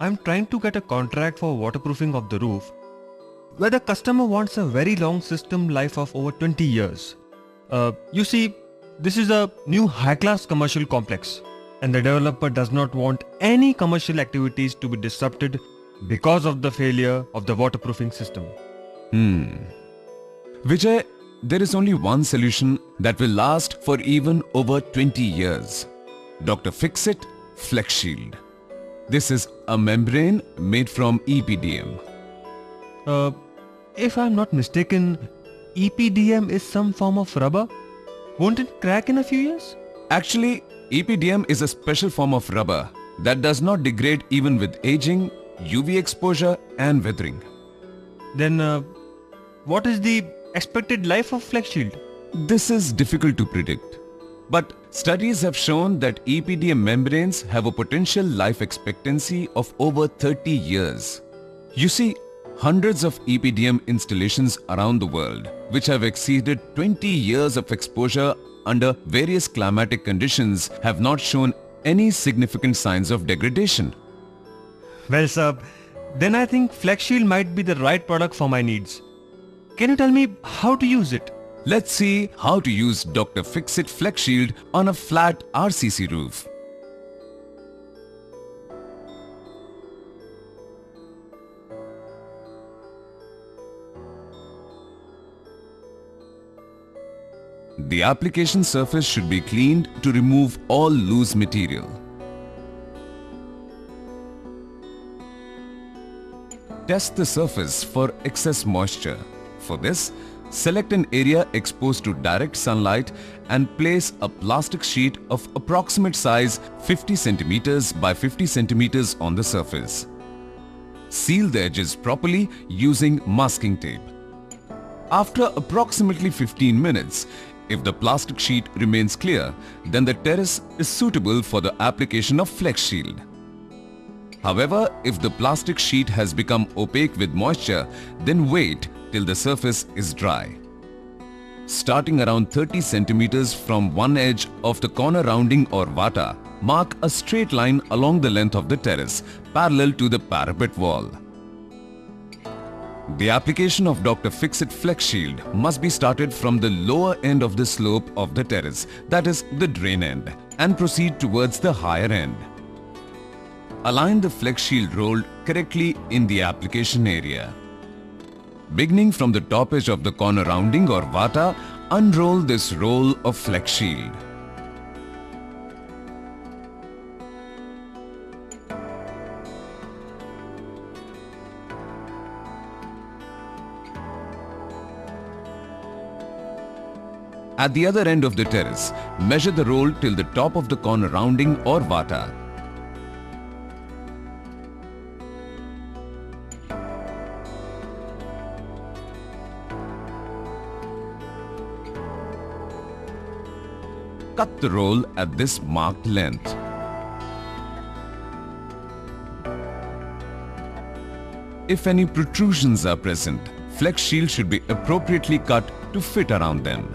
I'm trying to get a contract for waterproofing of the roof where the customer wants a very long system life of over 20 years. You see, this is a new high-class commercial complex and the developer does not want any commercial activities to be disrupted because of the failure of the waterproofing system. Vijay, there is only one solution that will last for even over 20 years. Dr. Fixit Flexshield. This is a membrane made from EPDM. If I'm not mistaken, EPDM is some form of rubber. Won't it crack in a few years? Actually, EPDM is a special form of rubber that does not degrade even with aging, UV exposure and weathering. Then what is the expected life of Flexshield? This is difficult to predict. But studies have shown that EPDM membranes have a potential life expectancy of over 30 years. You see, hundreds of EPDM installations around the world, which have exceeded 20 years of exposure under various climatic conditions, have not shown any significant signs of degradation. Well, sir, then I think Flexshield might be the right product for my needs. Can you tell me how to use it? Let's see how to use Dr. Fixit Flexshield on a flat RCC roof. The application surface should be cleaned to remove all loose material. Test the surface for excess moisture. For this, select an area exposed to direct sunlight and place a plastic sheet of approximate size 50 cm by 50 cm on the surface. Seal the edges properly using masking tape. After approximately 15 minutes, if the plastic sheet remains clear, then the terrace is suitable for the application of Flexshield. However, if the plastic sheet has become opaque with moisture, then wait till the surface is dry. Starting around 30 centimeters from one edge of the corner rounding or vata, mark a straight line along the length of the terrace, parallel to the parapet wall. The application of Dr. Fixit Flexshield must be started from the lower end of the slope of the terrace, that is the drain end, and proceed towards the higher end. Align the Flexshield roll correctly in the application area. Beginning from the top edge of the corner rounding or vata, unroll this roll of Flexshield. At the other end of the terrace, measure the roll till the top of the corner rounding or vata. Cut the roll at this marked length. If any protrusions are present, Flexshield should be appropriately cut to fit around them.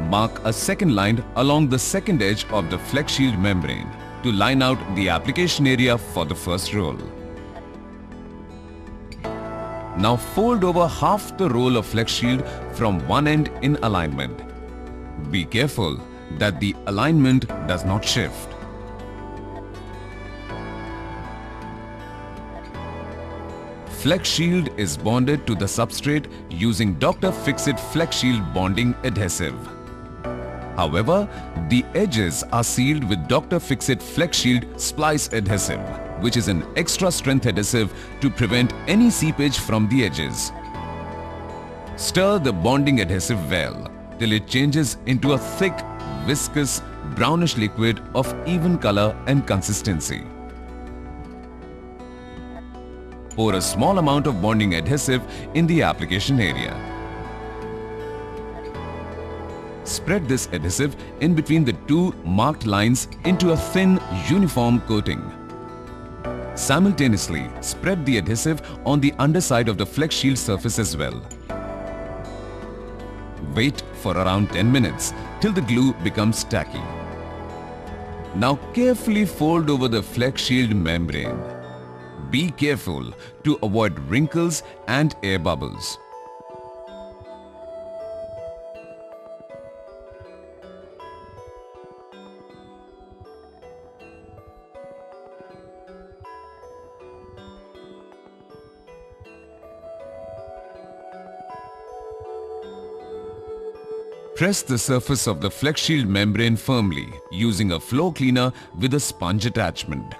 Mark a second line along the second edge of the Flexshield membrane to line out the application area for the first roll. Now fold over half the roll of Flexshield from one end in alignment. Be careful that the alignment does not shift. Flexshield is bonded to the substrate using Dr. Fixit Flexshield bonding adhesive. However, the edges are sealed with Dr. Fixit Flexshield splice adhesive, which is an extra strength adhesive to prevent any seepage from the edges. Stir the bonding adhesive well till it changes into a thick, viscous, brownish liquid of even color and consistency. Pour a small amount of bonding adhesive in the application area. Spread this adhesive in between the two marked lines into a thin, uniform coating. Simultaneously, spread the adhesive on the underside of the Flexshield surface as well. Wait for around 10 minutes till the glue becomes tacky. Now carefully fold over the Flexshield membrane. Be careful to avoid wrinkles and air bubbles. Press the surface of the Flexshield membrane firmly using a floor cleaner with a sponge attachment.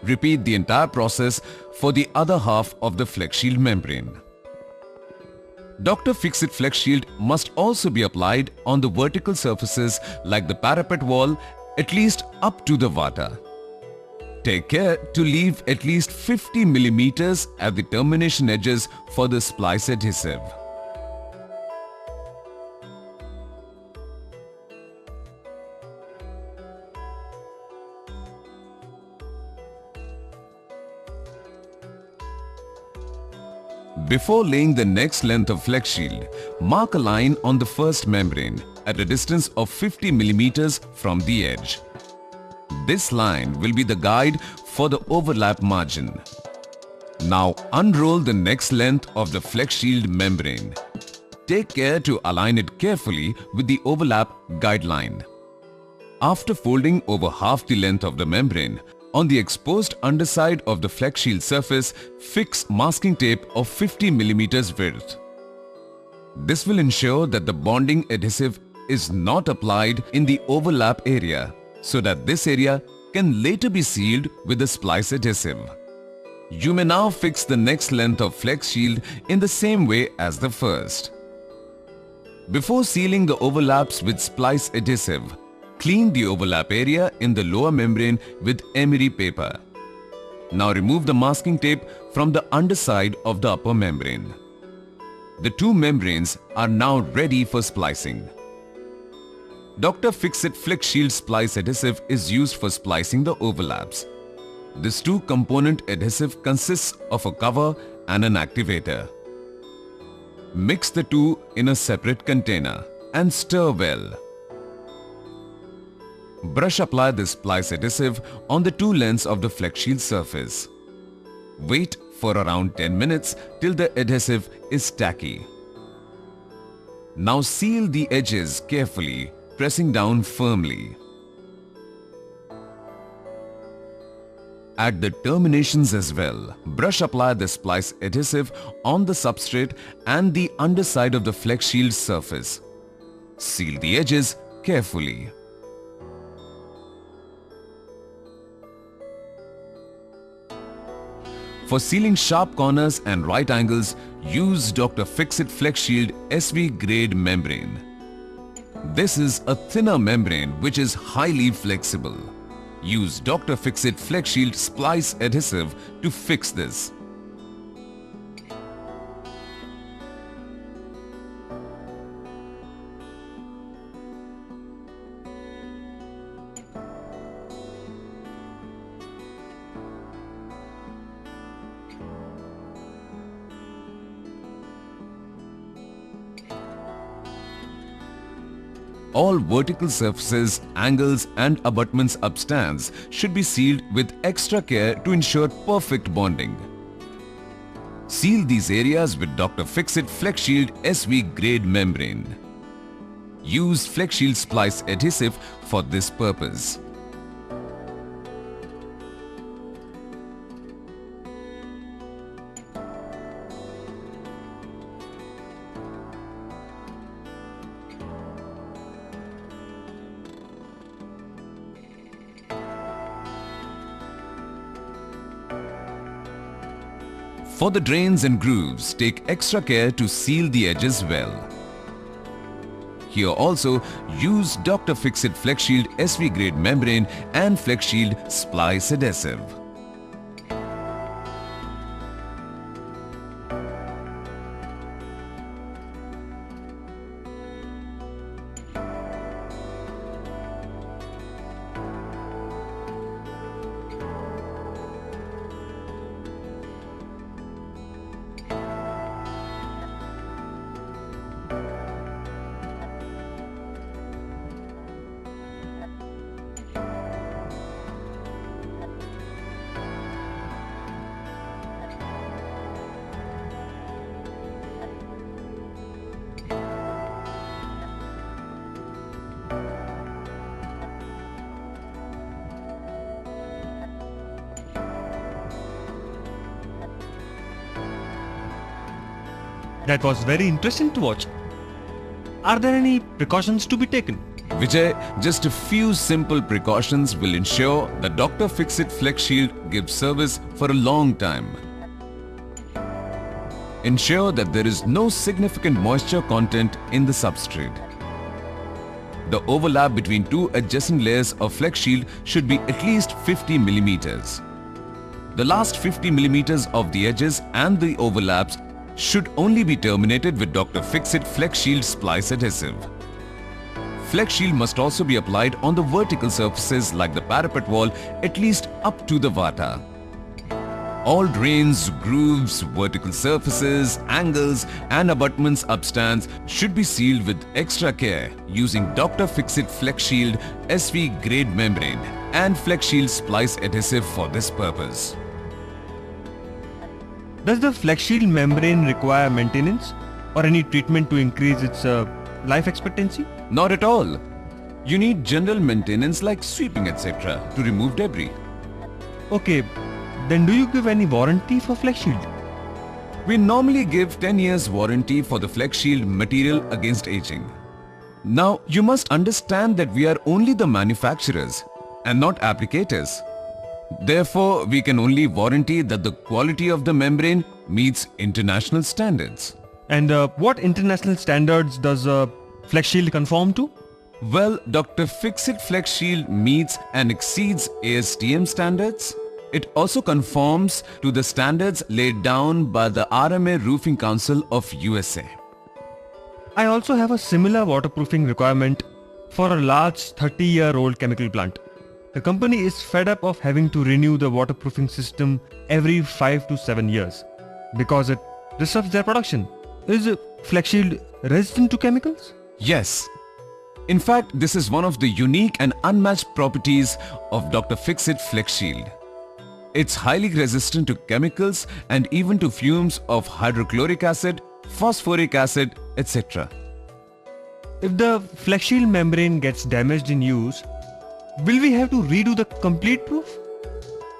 Repeat the entire process for the other half of the Flexshield membrane. Dr. Fixit Flexshield must also be applied on the vertical surfaces like the parapet wall at least up to the vata. Take care to leave at least 50 mm at the termination edges for the splice adhesive. Before laying the next length of Flexshield, mark a line on the first membrane at a distance of 50 mm from the edge. This line will be the guide for the overlap margin. Now unroll the next length of the Flexshield membrane. Take care to align it carefully with the overlap guideline. After folding over half the length of the membrane, on the exposed underside of the Flexshield surface, fix masking tape of 50 mm width. This will ensure that the bonding adhesive is not applied in the overlap area, so that this area can later be sealed with the splice adhesive. You may now fix the next length of Flexshield in the same way as the first. Before sealing the overlaps with splice adhesive, clean the overlap area in the lower membrane with emery paper. Now remove the masking tape from the underside of the upper membrane. The two membranes are now ready for splicing. Dr. Fixit Flexshield splice adhesive is used for splicing the overlaps. This two-component adhesive consists of a cover and an activator. Mix the two in a separate container and stir well. Brush apply this splice adhesive on the two ends of the Flexshield surface. Wait for around 10 minutes till the adhesive is tacky. Now seal the edges carefully, pressing down firmly. At the terminations as well, brush apply the splice adhesive on the substrate and the underside of the Flexshield surface. Seal the edges carefully. For sealing sharp corners and right angles, use Dr. Fixit Flexshield SV grade membrane. This is a thinner membrane which is highly flexible. Use Dr. Fixit Flexshield splice adhesive to fix this. All vertical surfaces, angles and abutments upstands should be sealed with extra care to ensure perfect bonding. Seal these areas with Dr. Fixit Flexshield SV grade membrane. Use Flexshield splice adhesive for this purpose. For the drains and grooves, take extra care to seal the edges well. Here also, use Dr. Fixit Flexshield SV grade membrane and Flexshield splice adhesive. That was very interesting to watch. Are there any precautions to be taken? Vijay, just a few simple precautions will ensure that Dr. Fixit Flexshield gives service for a long time. Ensure that there is no significant moisture content in the substrate. The overlap between two adjacent layers of Flexshield should be at least 50 millimeters. The last 50 millimeters of the edges and the overlaps should only be terminated with Dr. Fixit Flexshield splice adhesive. Flexshield must also be applied on the vertical surfaces like the parapet wall at least up to the vata. All drains, grooves, vertical surfaces, angles and abutments upstands should be sealed with extra care using Dr. Fixit Flexshield SV grade membrane and Flexshield splice adhesive for this purpose. Does the Flexshield membrane require maintenance or any treatment to increase its life expectancy? Not at all. You need general maintenance like sweeping etc. to remove debris. Okay, then do you give any warranty for Flexshield? We normally give 10 years warranty for the Flexshield material against aging. Now, you must understand that we are only the manufacturers and not applicators. Therefore, we can only warranty that the quality of the membrane meets international standards. And what international standards does Flexshield conform to? Well, Dr. Fixit Flexshield meets and exceeds ASTM standards. It also conforms to the standards laid down by the RMA Roofing Council of USA. I also have a similar waterproofing requirement for a large 30-year-old chemical plant. The company is fed up of having to renew the waterproofing system every 5 to 7 years because it disrupts their production. Is Flexshield resistant to chemicals? Yes. In fact, this is one of the unique and unmatched properties of Dr. Fixit Flexshield. It's highly resistant to chemicals and even to fumes of hydrochloric acid, phosphoric acid, etc. If the Flexshield membrane gets damaged in use, will we have to redo the complete roof?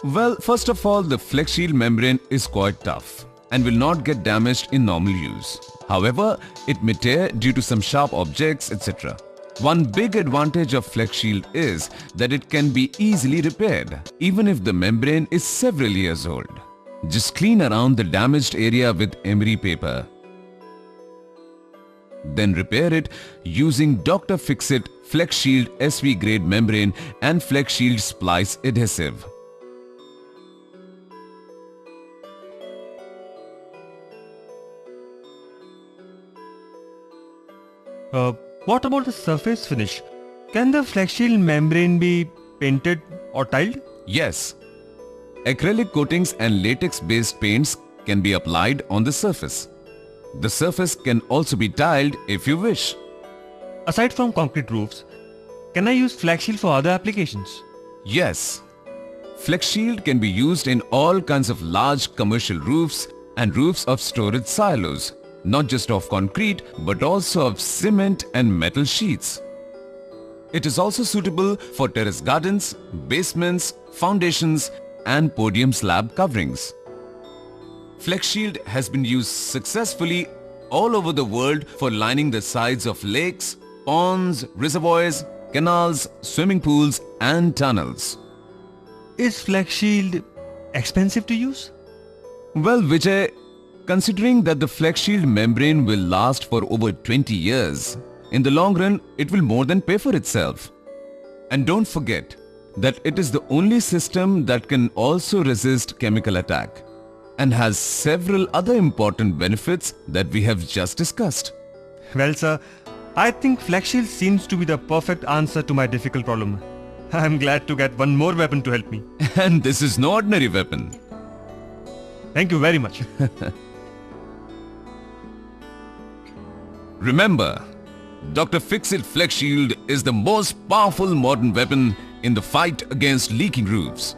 Well, first of all, the Flexshield membrane is quite tough and will not get damaged in normal use. However, it may tear due to some sharp objects, etc. One big advantage of Flexshield is that it can be easily repaired, even if the membrane is several years old. Just clean around the damaged area with emery paper. Then repair it using Dr. Fixit Flexshield SV grade membrane and Flexshield splice adhesive. What about the surface finish? Can the Flexshield membrane be painted or tiled? Yes. Acrylic coatings and latex-based paints can be applied on the surface. The surface can also be tiled if you wish. Aside from concrete roofs, can I use Flexshield for other applications? Yes. Flexshield can be used in all kinds of large commercial roofs and roofs of storage silos, not just of concrete but also of cement and metal sheets. It is also suitable for terrace gardens, basements, foundations and podium slab coverings. Flexshield has been used successfully all over the world for lining the sides of lakes, ponds, reservoirs, canals, swimming pools and tunnels. Is Flexshield expensive to use? Well, Vijay, considering that the Flexshield membrane will last for over 20 years, in the long run, it will more than pay for itself. And don't forget that it is the only system that can also resist chemical attack and has several other important benefits that we have just discussed. Well, sir, I think Flexshield seems to be the perfect answer to my difficult problem. I'm glad to get one more weapon to help me. And this is no ordinary weapon. Thank you very much. Remember, Dr. Fixit Flexshield is the most powerful modern weapon in the fight against leaking roofs.